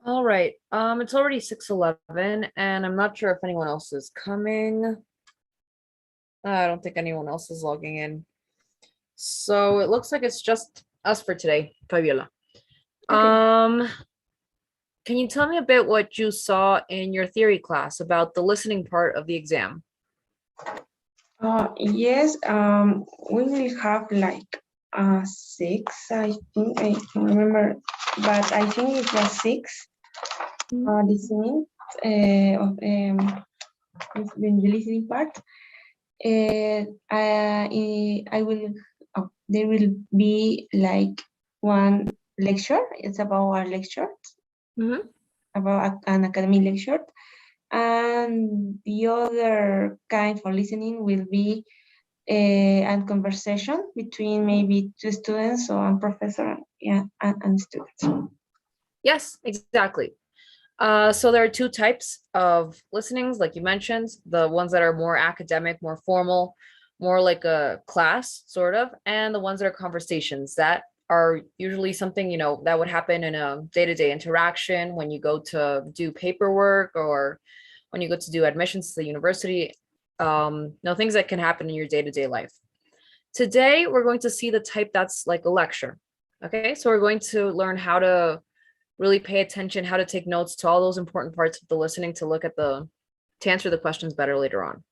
All right. It's already 6:11 and I'm not sure if anyone else is coming. I don't think anyone else is logging in. So it looks like it's just us for today, Fabiola. Okay. Um, can you tell me a bit what you saw in your theory class about the listening part of the exam? Yes, we will have like six, I think, I don't remember, but I think it was six listening of the listening part. I will, there will be like one lecture, it's about our lecture, Mm-hmm. about an academic lecture, and the other kind for listening will be and conversation between maybe two students or a professor, yeah, and students. Yes, exactly. So there are two types of listenings, like you mentioned, the ones that are more academic, more formal, more like a class, sort of, and the ones that are conversations that are usually something, that would happen in a day-to-day interaction when you go to do paperwork or when you go to do admissions to the university, things that can happen in your day-to-day life. Today, we're going to see the type that's like a lecture. Okay, so we're going to learn how to really pay attention, how to take notes to all those important parts of the listening to look at to answer the questions better later on.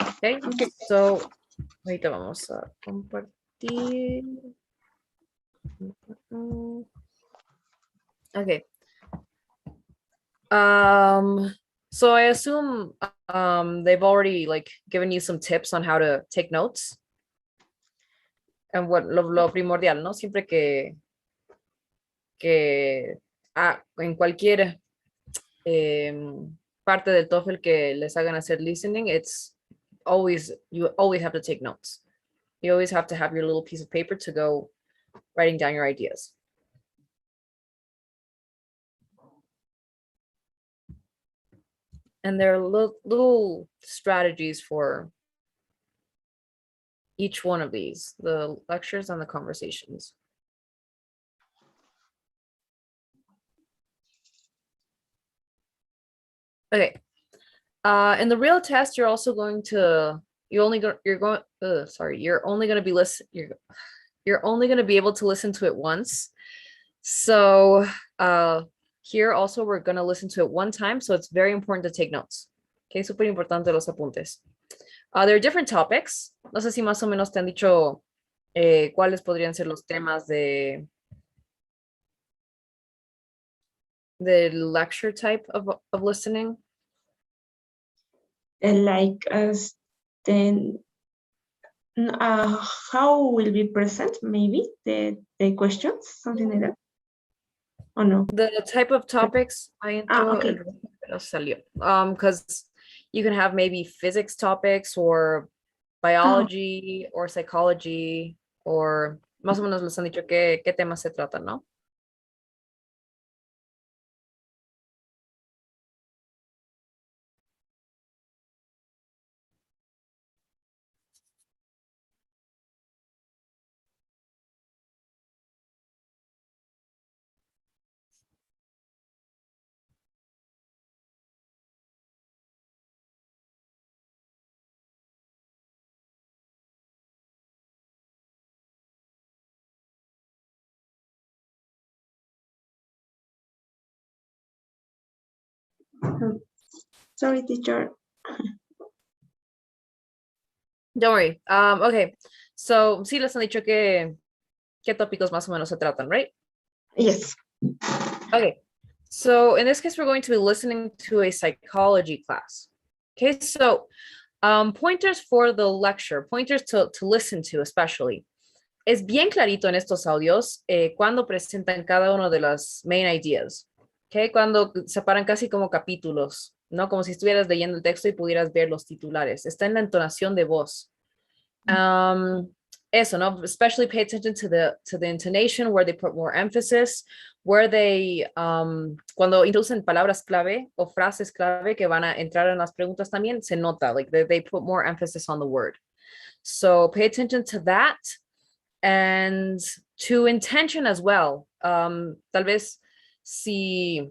Okay, Okay. so ahorita vamos a compartir. Okay. So I assume they've already like given you some tips on how to take notes. And what lo primordial, ¿no? Siempre que en cualquier parte del TOEFL que les hagan hacer listening, you always have to take notes. You always have to have your little piece of paper to go writing down your ideas. And there are little strategies for each one of these, the lectures and the conversations. Okay. In the real test, you're also going to you're only going you're only going to be you're only going to be able to listen to it once. So here also we're going to listen to it one time, so it's very important to take notes. Okay, súper importante los apuntes. There are different topics. No sé si más o menos te han dicho cuáles podrían ser los temas de lecture type of listening. Like us, then how will be present? Maybe the questions, something like that. Oh no. The type of topics I entro Okay. because you can have maybe physics topics or Oh, biology or psychology or más o menos les han dicho qué temas se tratan, ¿no? sorry, teacher. Don't worry. Okay. So sí les han dicho qué tópicos más o menos se tratan, right? Yes. Okay. So in this case, we're going to be listening to a psychology class. Okay, so pointers for the lecture, pointers to listen to especially. Es bien clarito en estos audios cuando presentan cada uno de las main ideas. Okay, cuando separan casi como capítulos, ¿no? Como si estuvieras leyendo el texto y pudieras ver los titulares. Está en la entonación de voz. Eso, ¿no? Especially pay attention to the intonation, where they put more emphasis, where they, cuando introducen palabras clave o frases clave que van a entrar en las preguntas también, se nota, like they put more emphasis on the word. So pay attention to that and to intention as well. Tal vez si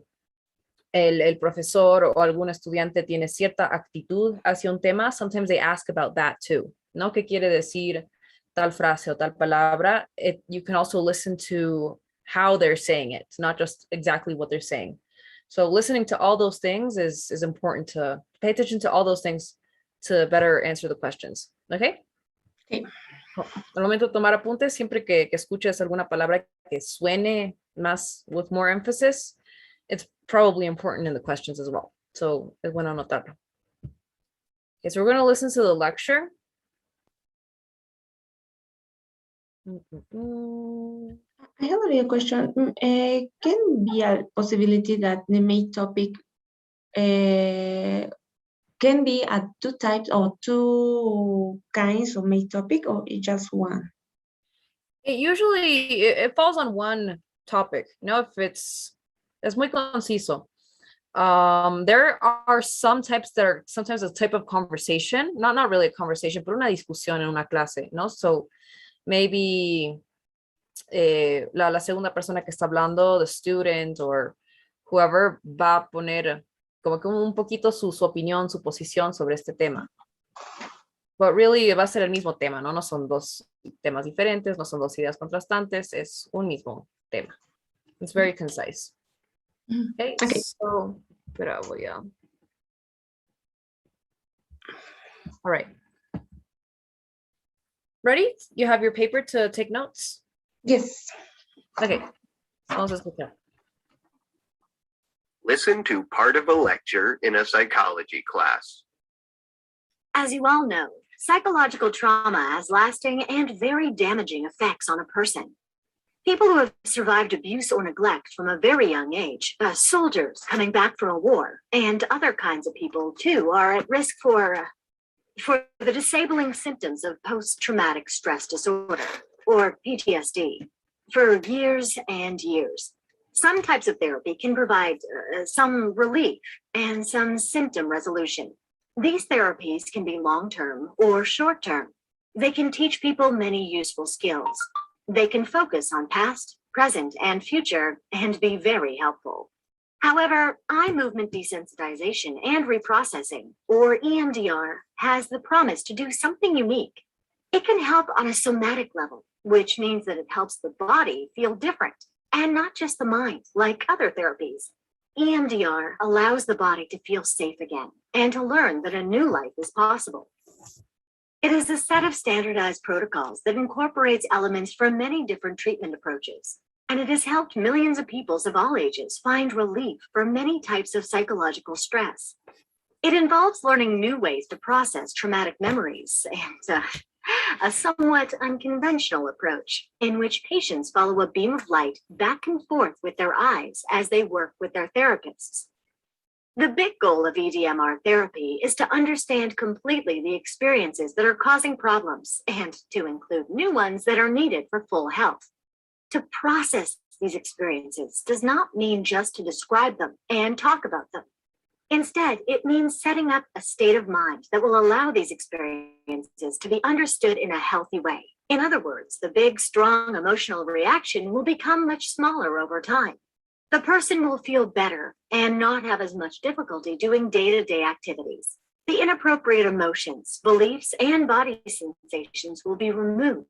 el profesor o algún estudiante tiene cierta actitud hacia un tema, sometimes they ask about that too. ¿No? ¿Qué quiere decir tal frase o tal palabra? You can also listen to how they're saying it, not just exactly what they're saying. So listening to all those things is important to pay attention to all those things to better answer the questions. Okay? Okay. Al momento de tomar apuntes, siempre que escuches alguna palabra que suene más with more emphasis, it's probably important in the questions as well. So es bueno anotarlo. Okay, so we're going to listen to the lecture. I have a real question. Can be a possibility that the main topic can be at two types or two kinds of main topic, or just one? It usually it falls on one topic. You know, if es muy conciso. There are some types that are sometimes a type of conversation, not really a conversation, but una discusión en una clase, ¿no? So maybe la segunda persona que está hablando, the student or whoever, va a poner como que un poquito su opinión, su posición sobre este tema. But really va a ser el mismo tema, ¿no? No son dos temas diferentes, no son dos ideas contrastantes, es un mismo tema. It's very concise. Okay, so, espera, voy a... All right. Ready? You have your paper to take notes? Yes. Okay, vamos a escuchar. Listen to part of a lecture in a psychology class. As you all know, psychological trauma has lasting and very damaging effects on a person. People who have survived abuse or neglect from a very young age, soldiers coming back from a war, and other kinds of people too are at risk for the disabling symptoms of post-traumatic stress disorder, or PTSD, for years and years. Some types of therapy can provide some relief and some symptom resolution. These therapies can be long-term or short-term. They can teach people many useful skills. They can focus on past, present, and future and be very helpful. However, eye movement desensitization and reprocessing, or EMDR, has the promise to do something unique. It can help on a somatic level, which means that it helps the body feel different, and not just the mind, like other therapies. EMDR allows the body to feel safe again and to learn that a new life is possible. It is a set of standardized protocols that incorporates elements from many different treatment approaches, and it has helped millions of people of all ages find relief from many types of psychological stress. It involves learning new ways to process traumatic memories and a somewhat unconventional approach in which patients follow a beam of light back and forth with their eyes as they work with their therapists. The big goal of EDMR therapy is to understand completely the experiences that are causing problems and to include new ones that are needed for full health. To process these experiences does not mean just to describe them and talk about them. Instead, it means setting up a state of mind that will allow these experiences to be understood in a healthy way. In other words, the big, strong emotional reaction will become much smaller over time. The person will feel better and not have as much difficulty doing day-to-day activities. The inappropriate emotions, beliefs, and body sensations will be removed.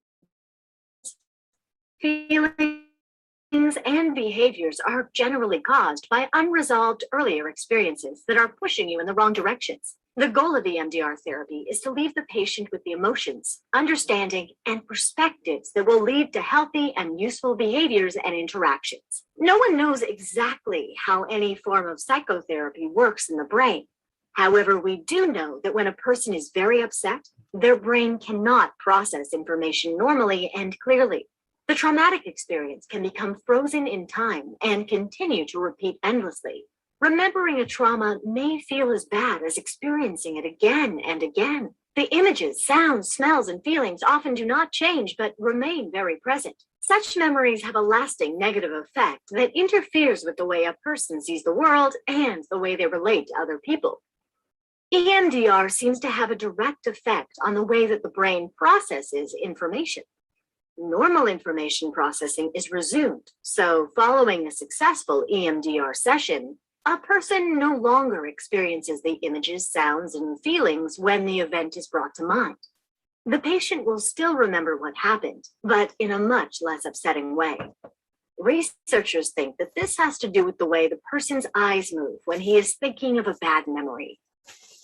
Feelings and behaviors are generally caused by unresolved earlier experiences that are pushing you in the wrong directions. The goal of EMDR therapy is to leave the patient with the emotions, understanding, and perspectives that will lead to healthy and useful behaviors and interactions. No one knows exactly how any form of psychotherapy works in the brain. However, we do know that when a person is very upset, their brain cannot process information normally and clearly. The traumatic experience can become frozen in time and continue to repeat endlessly. Remembering a trauma may feel as bad as experiencing it again and again. The images, sounds, smells, and feelings often do not change but remain very present. Such memories have a lasting negative effect that interferes with the way a person sees the world and the way they relate to other people. EMDR seems to have a direct effect on the way that the brain processes information. Normal information processing is resumed, so following a successful EMDR session, A person no longer experiences the images, sounds, and feelings when the event is brought to mind. The patient will still remember what happened, but in a much less upsetting way. Researchers think that this has to do with the way the person's eyes move when he is thinking of a bad memory.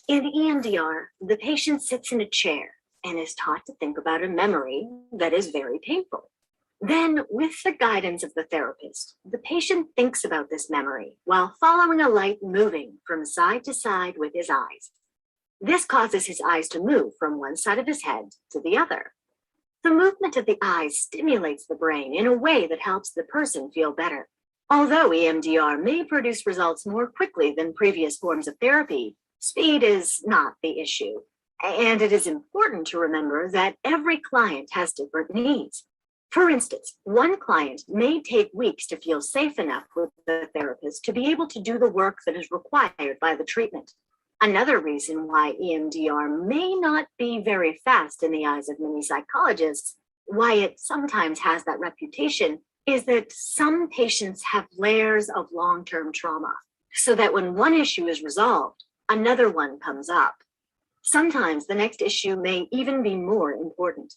In EMDR, the patient sits in a chair and is taught to think about a memory that is very painful. Then, with the guidance of the therapist, the patient thinks about this memory while following a light moving from side to side with his eyes. This causes his eyes to move from one side of his head to the other. The movement of the eyes stimulates the brain in a way that helps the person feel better. Although EMDR may produce results more quickly than previous forms of therapy, speed is not the issue. And it is important to remember that every client has different needs. For instance, one client may take weeks to feel safe enough with the therapist to be able to do the work that is required by the treatment. Another reason why EMDR may not be very fast in the eyes of many psychologists, why it sometimes has that reputation, is that some patients have layers of long-term trauma, so that when one issue is resolved, another one comes up. Sometimes the next issue may even be more important.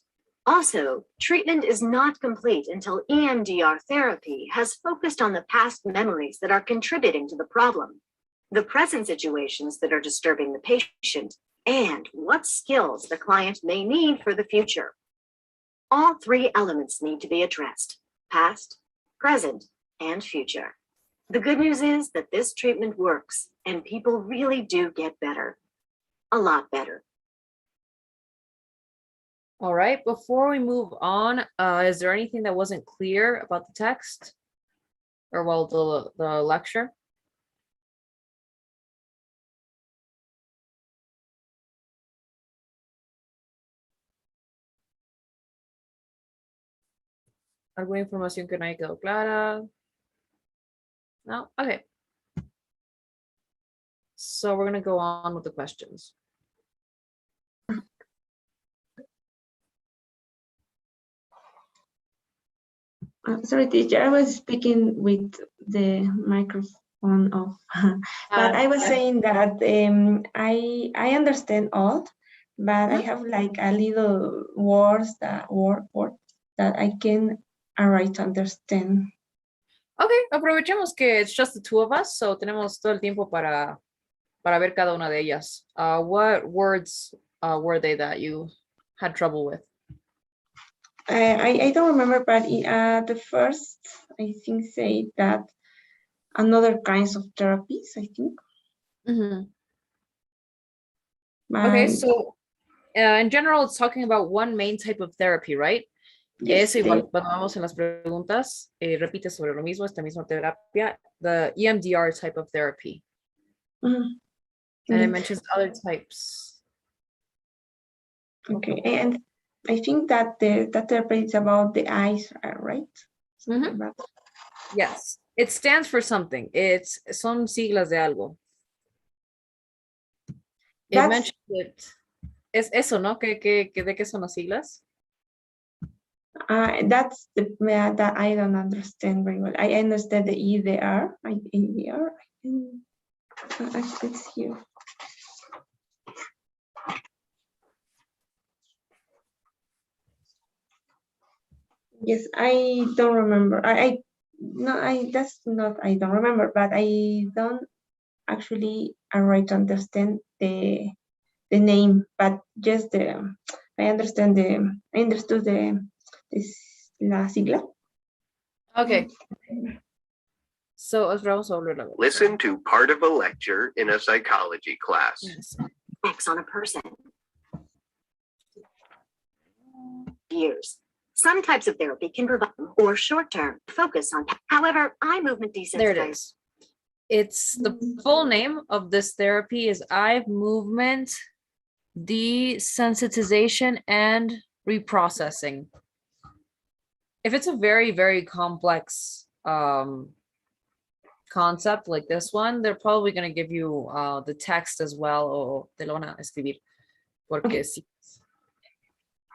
Also, treatment is not complete until EMDR therapy has focused on the past memories that are contributing to the problem, the present situations that are disturbing the patient, and what skills the client may need for the future. All three elements need to be addressed: past, present, and future. The good news is that this treatment works and people really do get better. A lot better. All right, before we move on, is there anything that wasn't clear about the text or the lecture? ¿Alguna información que no haya quedado clara? No? Okay. So we're gonna go on with the questions. Sorry, teacher, I was speaking with the microphone off. But I was saying that I understand all, but I have like a little words that I can write to understand. Okay, aprovechemos que it's just the two of us, so tenemos todo el tiempo para ver cada una de ellas. What words were they that you had trouble with? I don't remember, but the first, I think, say that another kinds of therapies, I think. Mm-hmm. Okay, so in general, it's talking about one main type of therapy, right? Yes, Eso igual, cuando vamos en las preguntas, repite sobre lo mismo, esta misma terapia, the EMDR type of therapy. Mm-hmm. And it mentions other types. Okay, and I think that that therapy is about the eyes, right? Mm-hmm. Yes, it stands for something. Son siglas de algo. It mentions it. Es eso, ¿no? ¿De qué son las siglas? That's that I don't understand very well. I understand the EDR. EDR. It's here. Yes, I don't remember. I don't remember, but I don't actually right to understand the name, but just I understood la sigla. Okay. So vamos a volver a ver. Listen to part of a lecture in a psychology class. Yes. Effects on a person. Years. Some types of therapy can provide or short-term focus on. However, eye movement desensitization. There it is. It's the full name of this therapy is eye movement desensitization and reprocessing. If it's a very, very complex concept like this one, they're probably going to give you the text as well, o te lo van a escribir. Porque sí.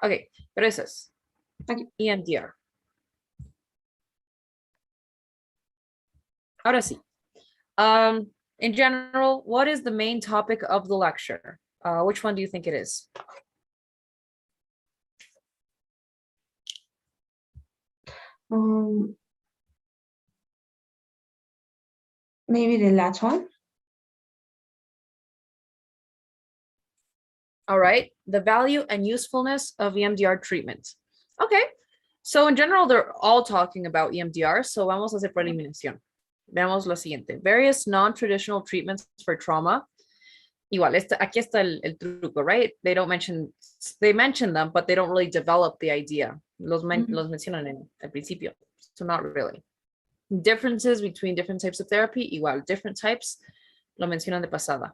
Okay, pero eso es. Okay. EMDR. Ahora sí. in general, what is the main topic of the lecture? Which one do you think it is? Maybe the last one. All right, the value and usefulness of EMDR treatment. Okay, so in general, they're all talking about EMDR. So vamos a hacer por eliminación. Veamos lo siguiente. Various non-traditional treatments for trauma. Igual, aquí está el truco, right? They mention them, but they don't really develop the idea. Los mencionan en el principio, so not really. Differences between different types of therapy. Igual, different types. Lo mencionan de pasada.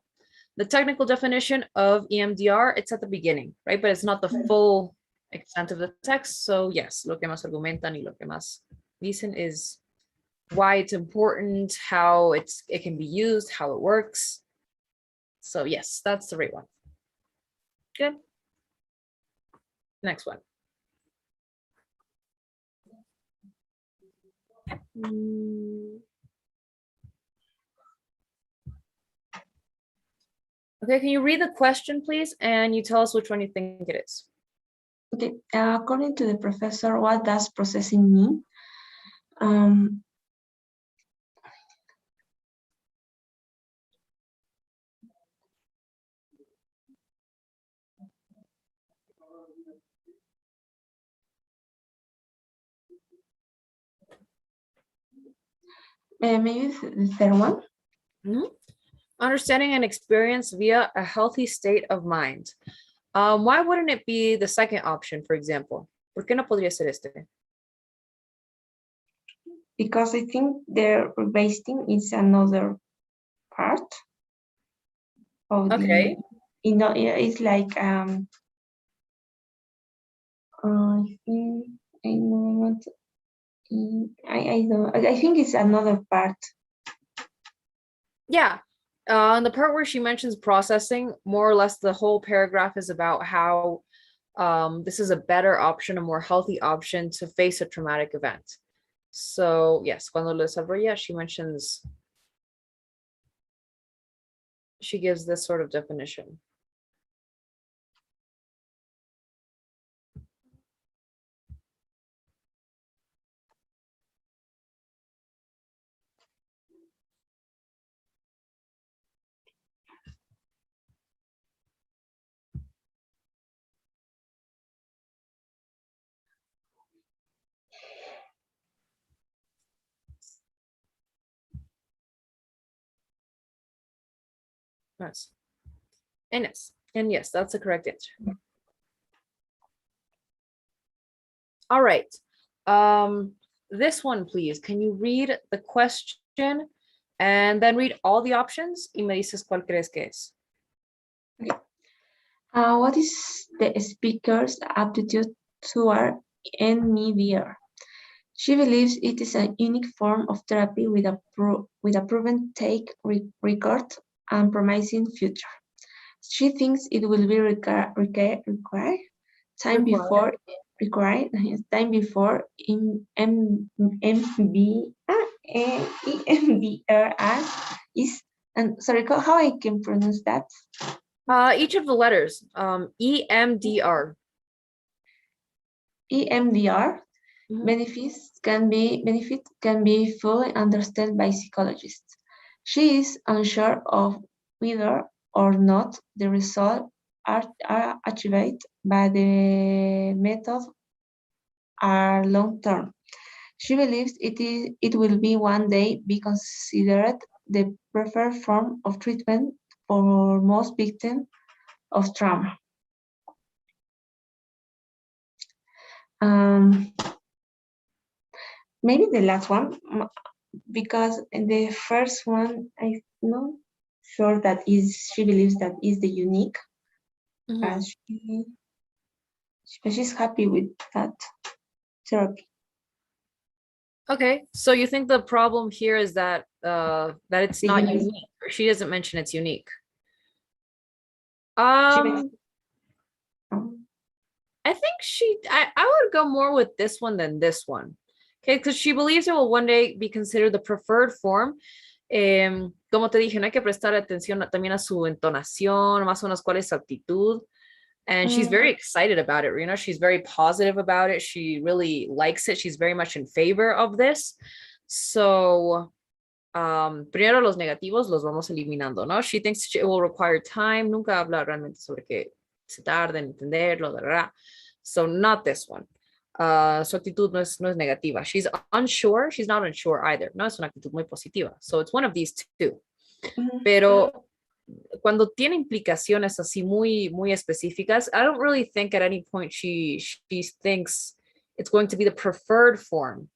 The technical definition of EMDR, it's at the beginning, right? But it's not the full extent of the text. So yes, lo que más argumentan y lo que más dicen is why it's important, how it can be used, how it works. So yes, that's the right one. Good. Next one. Okay, can you read the question, please? And you tell us which one you think it is. Okay, according to the professor, what does processing mean? Maybe the third one. Understanding and experience via a healthy state of mind. Why wouldn't it be the second option, for example? ¿Por qué no podría ser este? Because I think the basting is another part of Okay. it's like I think it's another part. Yeah. The part where she mentions processing, more or less the whole paragraph is about how this is a better option, a more healthy option to face a traumatic event. So yes, cuando lo desarrolla, she gives this sort of definition. Yes. And yes, that's the correct answer. All right. This one, please. Can you read the question and then read all the options? Y me dices cuál crees que es. What is the speaker's aptitude toward EMDR? She believes it is a unique form of therapy with a proven take record and promising future. She thinks it will be required time before EMDR is, and sorry, how I can pronounce that? Each of the letters. EMDR. EMDR. Benefit can be fully understood by psychologists. She is unsure of whether or not the results are achieved by the method are long-term. She believes it will be one day be considered the preferred form of treatment for most victims of trauma. Maybe the last one, because the first one, I'm not sure that she believes that is the unique, but she's happy with that therapy. Okay, so you think the problem here is that that it's not unique, or she doesn't mention it's unique. I think I would go more with this one than this one. Okay, because she believes it will one day be considered the preferred form. Como te dije, no hay que prestar atención también a su entonación, más o menos cuál es su actitud. And she's very excited about it, you know, she's very positive about it. She really likes it. She's very much in favor of this. So, primero los negativos los vamos eliminando, ¿no? She thinks it will require time. Nunca habla realmente sobre que se tarda en entenderlo, ¿verdad? So, not this one. Su actitud no es negativa. She's unsure. She's not unsure either. No es una actitud muy positiva. So, it's one of these two. Pero cuando tiene implicaciones así muy específicas, I don't really think at any point she thinks it's going to be the preferred form,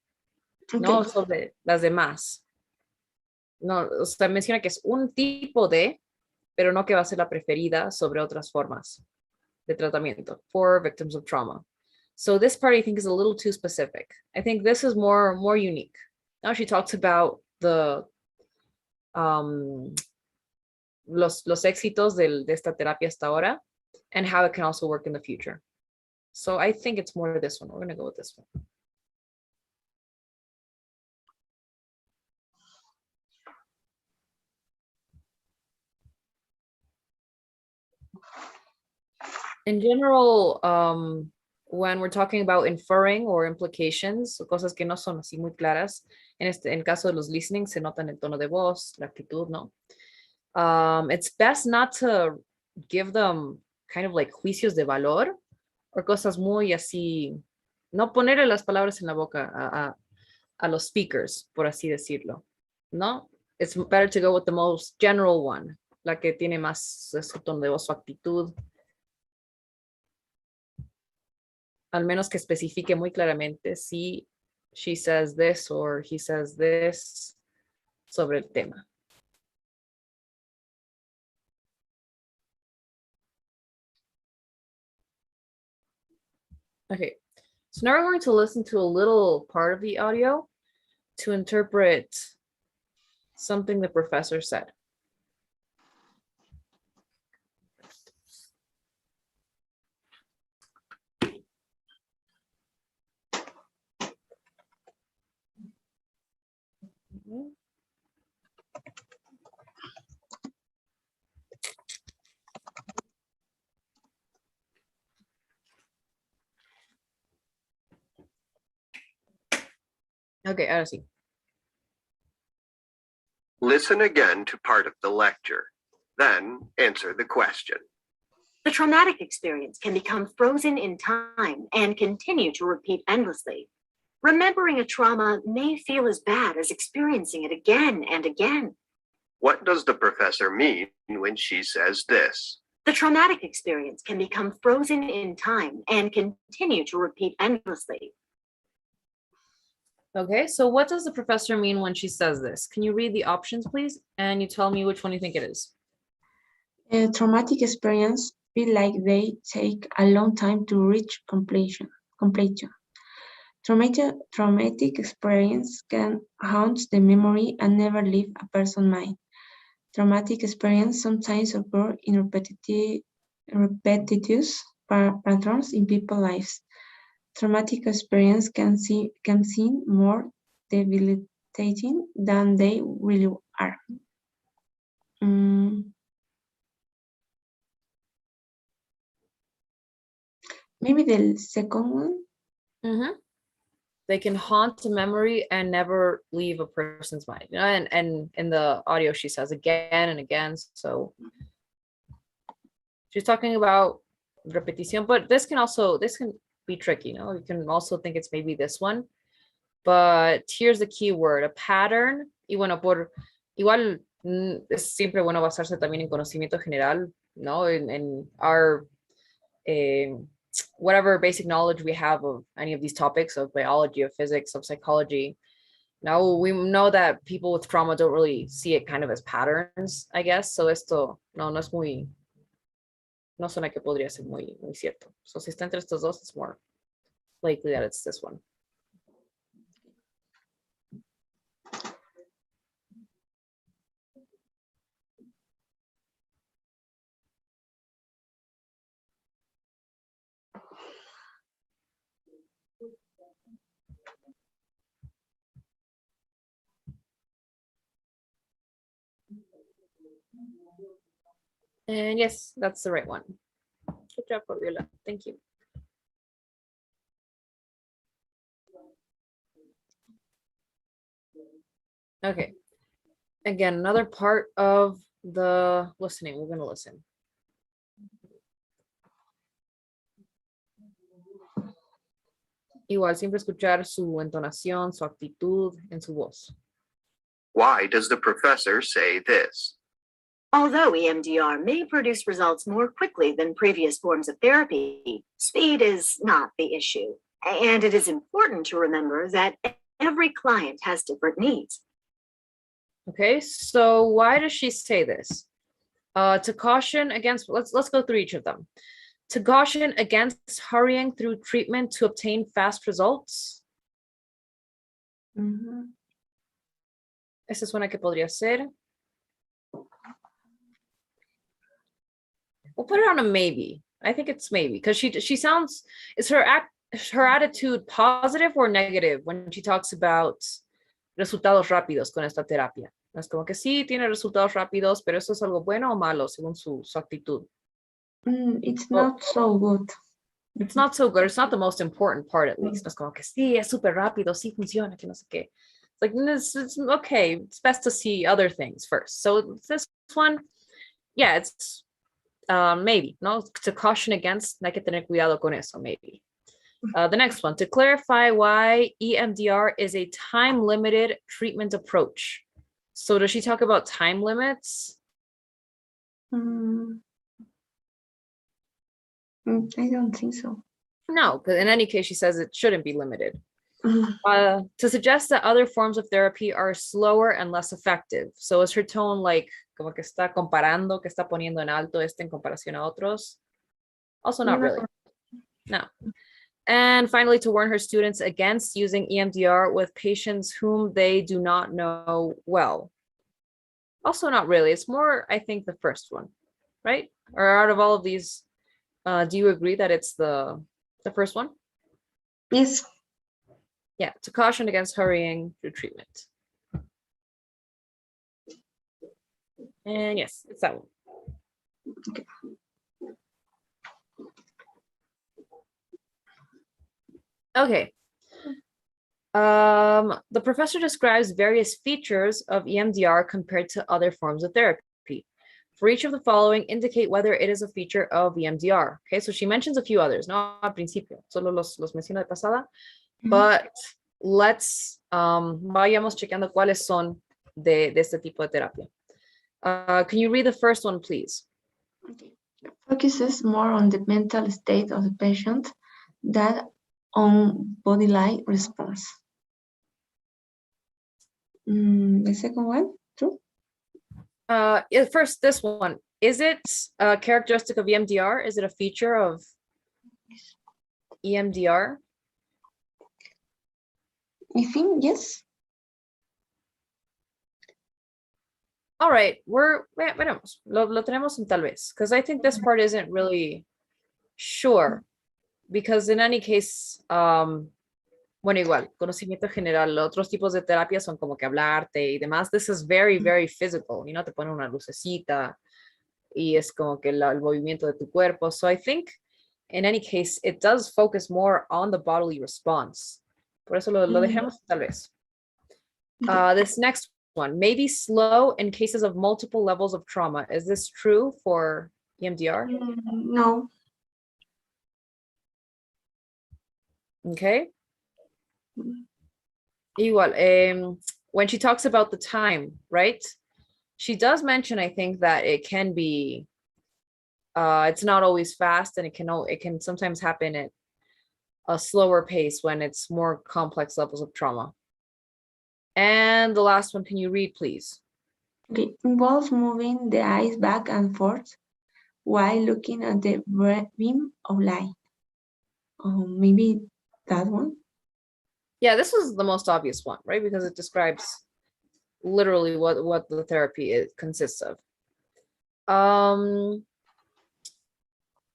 no sobre las demás. No, o sea, menciona que es un tipo de, pero no que va a ser la preferida sobre otras formas de tratamiento for victims of trauma. So this part I think is a little too specific. I think this is more unique. Now she talks about the los éxitos de esta terapia hasta ahora and how it can also work in the future. So I think it's more this one. We're going to go with this one. In general, when we're talking about inferring or implications, cosas que no son así muy claras, en caso de los listening, se nota en el tono de voz, la actitud, ¿no? It's best not to give them kind of like juicios de valor or cosas muy así, no ponerle las palabras en la boca a los speakers, por así decirlo, ¿no? It's better to go with the most general one, la que tiene más su tono de voz, su actitud. Al menos que especifique muy claramente si she says this or he says this sobre el tema. Okay, so now we're going to listen to a little part of the audio to interpret something the professor said. Okay, ahora sí. Listen again to part of the lecture, then answer the question. The traumatic experience can become frozen in time and continue to repeat endlessly. Remembering a trauma may feel as bad as experiencing it again and again. What does the professor mean when she says this? The traumatic experience can become frozen in time and continue to repeat endlessly. Okay, so what does the professor mean when she says this? Can you read the options, please? And you tell me which one you think it is. A traumatic experience feel like they take a long time to reach completion. Traumatic experience can haunt the memory and never leave a person's mind. Traumatic experience sometimes occur in repetitious patterns in people's lives. Traumatic experience can seem more debilitating than they really are. Maybe the second one. They can haunt the memory and never leave a person's mind. You know, and in the audio she says again and again. So she's talking about repetición, but this can be tricky. You know, you can also think it's maybe this one. But here's the key word, a pattern. Y bueno, igual es siempre bueno basarse también en conocimiento general, ¿no? In our whatever basic knowledge we have of any of these topics of biology, of physics, of psychology. Now we know that people with trauma don't really see it kind of as patterns, I guess. So esto no suena que podría ser muy cierto. So si está entre estos dos, it's more likely that it's this one. And yes, that's the right one. Good job, Fabiola. Thank you. Okay. Again, another part of the listening. We're going to listen. Igual, siempre escuchar su entonación, su actitud en su voz. Why does the professor say this? Although EMDR may produce results more quickly than previous forms of therapy, speed is not the issue. And it is important to remember that every client has different needs. Okay, so why does she say this? To caution against, let's go through each of them. To caution against hurrying through treatment to obtain fast results. Esa es una que podría ser. We'll put it on a maybe. I think it's maybe because she sounds, is her attitude positive or negative when she talks about resultados rápidos con esta terapia? Es como que sí, tiene resultados rápidos, pero eso es algo bueno o malo según su actitud. It's not so good. It's not so good. It's not the most important part, at least. Es como que sí, es súper rápido, sí funciona, que no sé qué. It's like, it's okay. It's best to see other things first. So this one, yeah, it's maybe, no? To caution against, hay que tener cuidado con eso, maybe. The next one, to clarify why EMDR is a time-limited treatment approach. So does she talk about time limits? I don't think so. No, because in any case, she says it shouldn't be limited. To suggest that other forms of therapy are slower and less effective. So is her tone like, como que está comparando, que está poniendo en alto en comparación a otros? Also not really. No. And finally, to warn her students against using EMDR with patients whom they do not know well. Also not really. It's more, I think, the first one, right? Or out of all of these, do you agree that it's the first one? Yes. Yeah, to caution against hurrying through treatment. And yes, it's that one. Okay. Okay. The professor describes various features of EMDR compared to other forms of therapy. For each of the following, indicate whether it is a feature of EMDR. Okay, so she mentions a few others, no al principio, solo los menciono de pasada, but let's vayamos chequeando cuáles son de este tipo de terapia. Can you read the first one, please? Okay. Focuses more on the mental state of the patient than on bodily response. The second one, true? First, this one. Is it a characteristic of EMDR? Is it a feature of EMDR? I think yes. All right, veremos. Lo tenemos en tal vez, because I think this part isn't really sure, because in any case, bueno, igual, conocimiento general, otros tipos de terapia son como que hablarte y demás. This is very, very physical, te ponen una lucecita y es como que el movimiento de tu cuerpo. So I think, in any case, it does focus more on the bodily response. Por eso lo dejemos tal vez. This next one, may be slow in cases of multiple levels of trauma. Is this true for EMDR? No. Okay. Igual, when she talks about the time, right? She does mention, I think, that it can be, it's not always fast, and it can sometimes happen at a slower pace when it's more complex levels of trauma. And the last one, can you read, please? Okay, involves moving the eyes back and forth while looking at the beam of light. Maybe that one? Yeah, this was the most obvious one, right? Because it describes literally what the therapy consists of.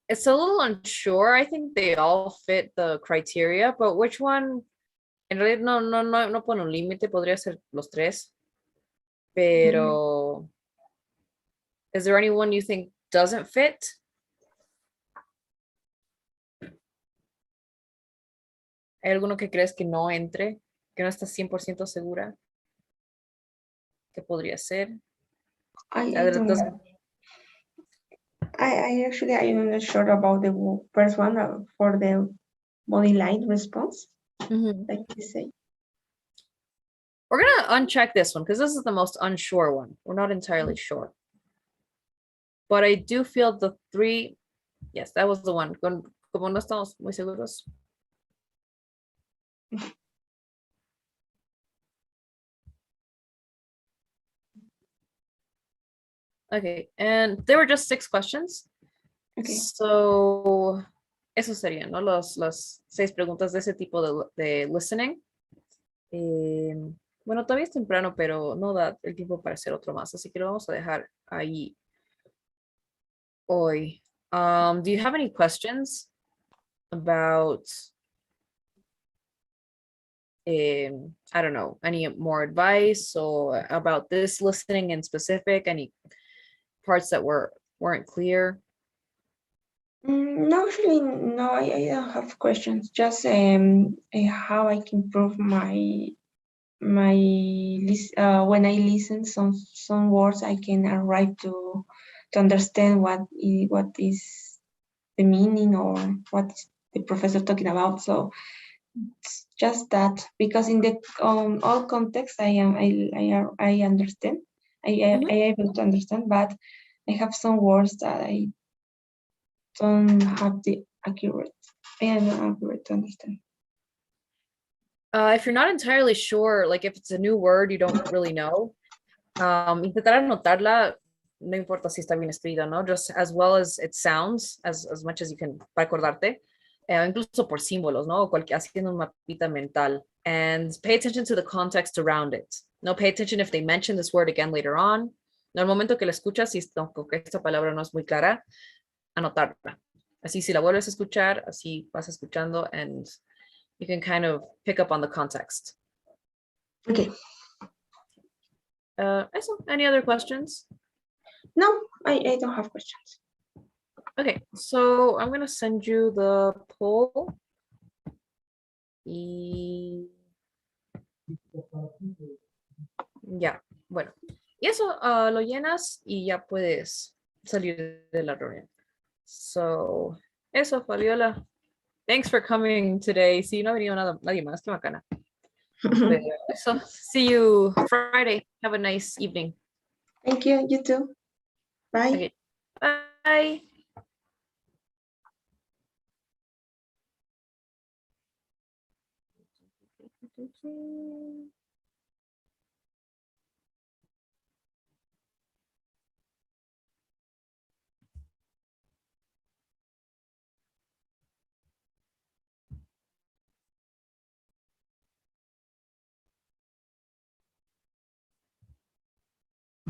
It's a little unsure. I think they all fit the criteria, but which one? En realidad no pone un límite, podría ser los tres, pero Is there anyone you think doesn't fit? ¿Hay alguno que crees que no entre? Que no estás 100% segura? ¿Qué podría ser? I That don't doesn't- know. I actually I'm not sure about the first one for the body light response, Mhm. like you say. We're gonna uncheck this one because this is the most unsure one. We're not entirely sure. But I do feel the 3, yes, that was the one. Como no estamos muy seguros. Okay, and there were just 6 questions. Okay. So, eso serían, ¿no? Las 6 preguntas de ese tipo de listening. Bueno, todavía es temprano, pero no da el tiempo para hacer otro más, así que lo vamos a dejar ahí hoy. Do you have any questions about, I don't know, any more advice or about this listening in specific, any parts that weren't clear? No, actually, no, I don't have questions. Just how I can improve my when I listen some words, I can arrive to understand what is the meaning or what is the professor talking about. So it's just that, because in the all context I understand. I able to understand, but I have some words that I don't have the accurate. I am not accurate to understand. If you're not entirely sure, like if it's a new word you don't really know, intentar anotarla, no importa si está bien escrita, ¿no? Just as well as it sounds, as much as you can, para acordarte, incluso por símbolos, ¿no? Haciendo un mapita mental. And pay attention to the context around it. No, pay attention if they mention this word again later on. No, al momento que la escuchas, si esta palabra no es muy clara, anotarla. Así si la vuelves a escuchar, así vas escuchando, and you can kind of pick up on the context. Okay. Eso, any other questions? No, I don't have questions. Okay, so I'm gonna send you the poll. Y ya, bueno. Y eso, lo llenas y ya puedes salir de la reunión. So, eso, Fabiola. Thanks for coming today. Sí, no ha venido nadie más, qué bacana. Pero eso, see you Friday. Have a nice evening. Thank you. You too. Bye. Okay. Bye.